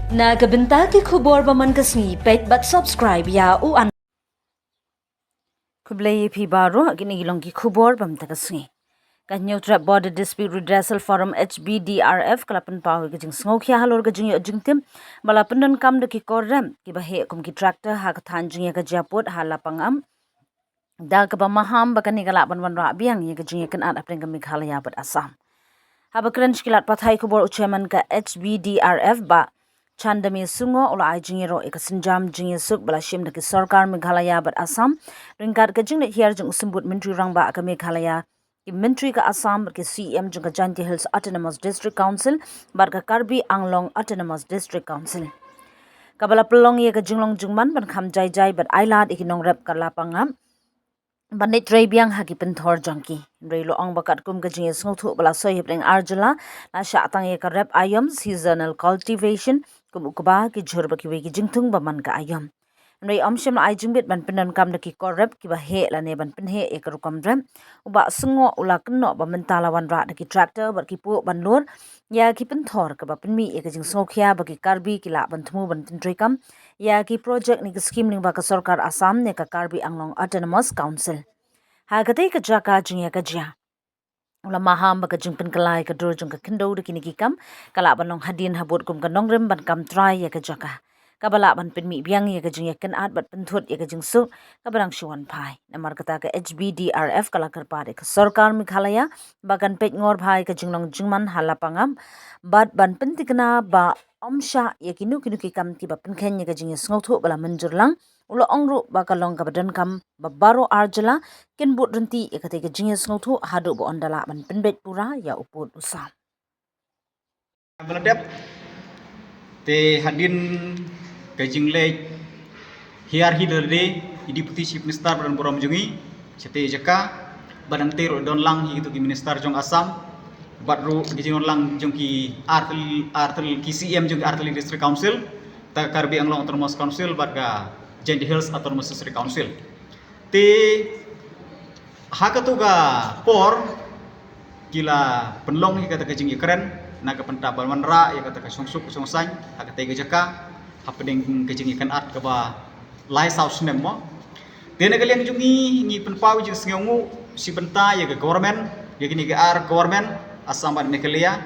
Nagabenta ki khubor ba man kasni pet but subscribe ya u an Kublai phi baro agini gilong ki khubor bam takasni Kanyo Trap Border Dispute Redressal Forum HBDRF kalapan pawi gajing sngokhya halor gajing jingtim balapan dan kam de ki korram ki bahe kum ki tractor ha ka thanjing ya ka japot halapangam da ka ba maham ba kani gala ban ra biang ya gajing kan at apeng ka Meghalaya bat Assam haba krench kilat pathai khubor uchaman ka HBDRF ba Chandami sungo ula ai jingiro ikasinjam jingisuk balashim daki sarkar Meghalaya bat Assam ringkat ka jingnet hiar jing usumbut menteri rangba ka Meghalaya ki menteri ka Assam ki CM jing ka Janti Hills Autonomous District Council bar ka Karbi Anglong Autonomous District Council kabala pelong ye ka jinglong jingman ban kham jai jai bat ailad ikinong rep ka lapangam Bandit Ray biang hagi penthor jangki. Ray lo ong bakat kum ka jingis nguthu bala soy hipring arjula la sya atang ye ka rep ayam seasonal cultivation kum ukba ki jhur ba ki we ki jingthung ba man ka ayam. Ray omshim la ajing bit ban penan kam da ki korep ki ba he la ne ban penhe e ka rukam rem uba sungo ula kenno ba mentala wan ra da ki tractor ba ki pu ban lur ya ki penthor ka ba penmi e ka jing sokya ba ki karbi ki la ban thmu ban tintri kam ya ki project ni ki scheme ning ba ka sarkar Assam ne ka Karbi Anglong Autonomous Council Hagate ka jaka jing ya ka jia ula maham ba ka jing pen kalai ka dur jing ka kendo de kini ki kam kala ban long hadin habut kum ka nongrem ban kam try ya ka jaka kabala ban penmi biang ya ka jing ya kan at bat penthut ya ka jing su kabarang shuan pai namar kata ka HBDRF kala karpare ka sarkar Meghalaya bagan pet ngor bhai ka jinglong jingman halapangam bat ban pentikna ba omsha ya kinu ki kam ki ba penkhen ya ka jing sngoth bala menjurlang ulo ongru bakalong ka badan kam babaro arjala ken but renti ya kate ka jing sngoth hadu bo ondala ban penbet pura ya uput usam Meledap te hadin kajing lek hiar hiderde Deputy Chief Minister Badan Borom Jungi cete jaka badang tero don lang hi tu ki minister jong Assam badru gijing lang jong ki artel ki CM jong artel district council ta Karbi Anglong Autonomous Council badga Janti Hills Autonomous District Council te hakatuga por kila penlong hi kata kajing keren naga pentabal manra ya kata kasungsuk songsang hak tega jaka hapeding kejing ikan at ke ba lai saus nemo tena kalian jungi ni penpawi jing sengongu si benta ya ke government ya kini ke ar government Assam ban Meghalaya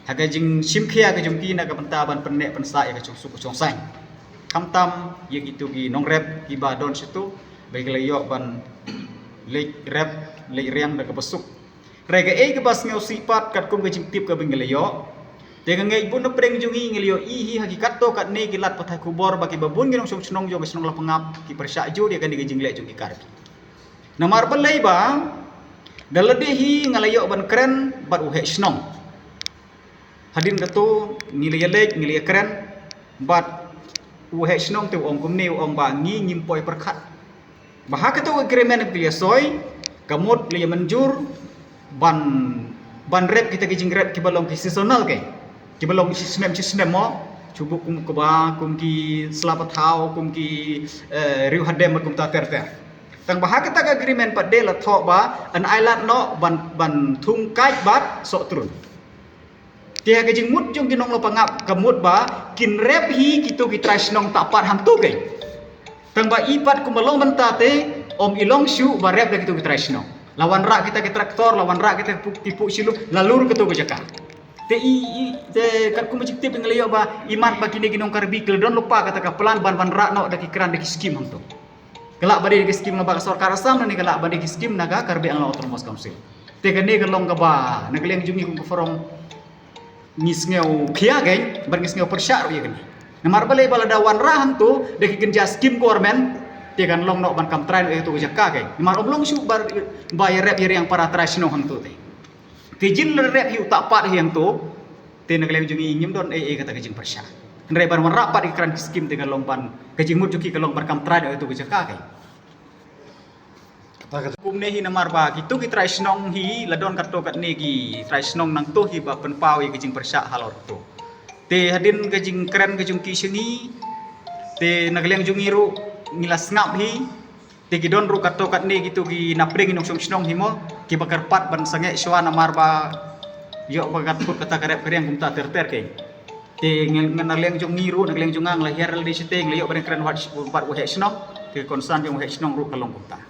haga jing simkhia ke jungki naga pentaban penek pensa ya ke sungsuk songsang kamtam ya gitu ki nongrep ki ba don situ bagi layo ban lek rep lek riang daga besuk rega ke bas ngau sifat kat kum ke tip ke bengelayo dengan ngai bun preng jungi ngelio ihi hakikat to kat ne gilat pathai kubor bagi babun ginong snong jo snong la pengap ki persya jo dia kan digejing lek jungi karki namar belai ba daladehi ngalayo ban keren bat uhe snong hadin kato ngilia lek ngilia keren bat uhe snong tu ong kum ne ong ba ngi ngimpoi perkhat bahak tu agreement dia soy kamut le menjur ban rep kita kijing rep ki balong ki seasonal ke ki balong sistem mo cubuk kum ke ba kum ki selapat hau kum ki riu hadem kum ta ter tang bahak kita agreement pat de la tho ba an island no ban thung kai bat so trun dia kijing mut jong kinong lo pangap kamut ba kin rep hi kitu ki trai nong tapat ham tu ke tang ba ipat kum balong mentate om ilong shu ba rep da kitu ki trai nong lawan rak kita ke traktor lawan rak kita tipu silu lalur ke tu jaka te kat ku macik tip ngeliyo ba iman ba kini ginong Karbi keledon lupa kata ka pelan ban rak no daki keran daki skim hang tu kelak bade daki skim ba sarkar Assam ni kelak bade daki skim naga Karbi Anglong Autonomous Council te kan ne gelong ka ba nagleng jungi ku forong ngisngeu khia geng bar ngisngeu persya ro ye kan namar balai balada wan ra hang tu daki genja skim government dia kan long nok ban kam train itu jaka ke mar oblong su bar bayar rep yang para trasno hang tu te jin rep yu tak pat yang tu te nak lem jungi nyim don kata kejing persya ndre bar man rapat ikran skim te kan long ban kejing mut juki kan long ban kam train itu jaka ke kum ne hi namar ba kitu ki trasno hi ladon kato kat ne ki trasno nang tu hi ba pen pawi kejing persya halor tu te hadin kejing keren kejing ki sengi te nak lem jungi ru ngilas ngap hi tegi don ru kato kat ne gitu ki napring inong snong himo ki bakar pat ban sange shwa namar ba yo bagat put kata karep keriang gumta ter ke te ngaleng jong ngiru ngaleng jong ngang lahir di siteng leo pen keren wat wat wa hek snok te konsan jong hek snok ru kalong kumta